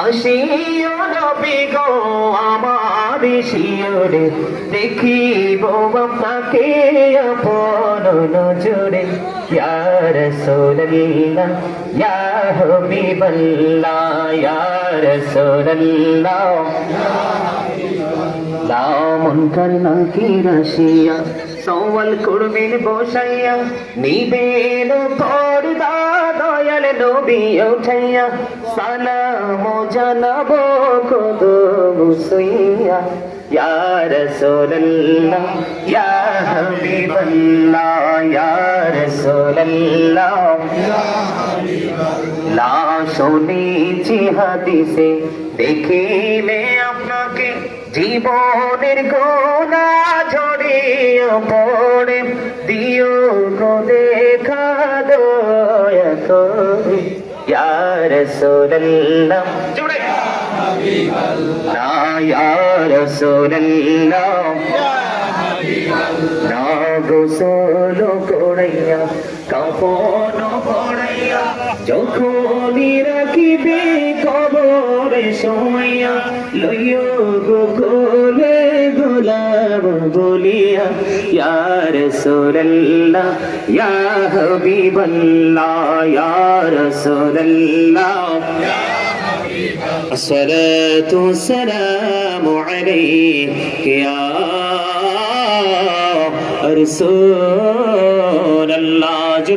আসিও নবী গো আমার শিয়রে দেখিব আপনাকে আপন নজরে ইয়া রাসূলুল্লাহ ইয়া হাবিবাল্লাহ ইয়া রাসূলুল্লাহ লামন কান্না কি রাশিয়া সওয়াল করবেন বসাইয়া নিবেন পর্দা দয়াল নবী উঠাইয়া সালাম জানাবো কদম সুইয়া ইয়া রাসূলুল্লাহ ইয়া হাবিবাল্লাহ ইয়া রাসূলুল্লাহ লা শুনেছি হাদিসে দেখিলে আপনাকে জীবনের গোনা ঝরিয়ে পড়ে দিও গো দেখা দয়া করে ইয়া রাসূলুল্লাহ জুড়ে না ইয়া রাসূলুল্লাহ না গোসল করাইয়া কাফন পরাইয়া যখনই রাখিবে কবরে শোয়া লইও গো কোলে গোলাম বলিয়া ইয়া রাসূলুল্লাহ ইয়া হাবিবাল্লাহ ইয়া রাসূলুল্লাহ الصلاة والسلام عليك يا رسول الله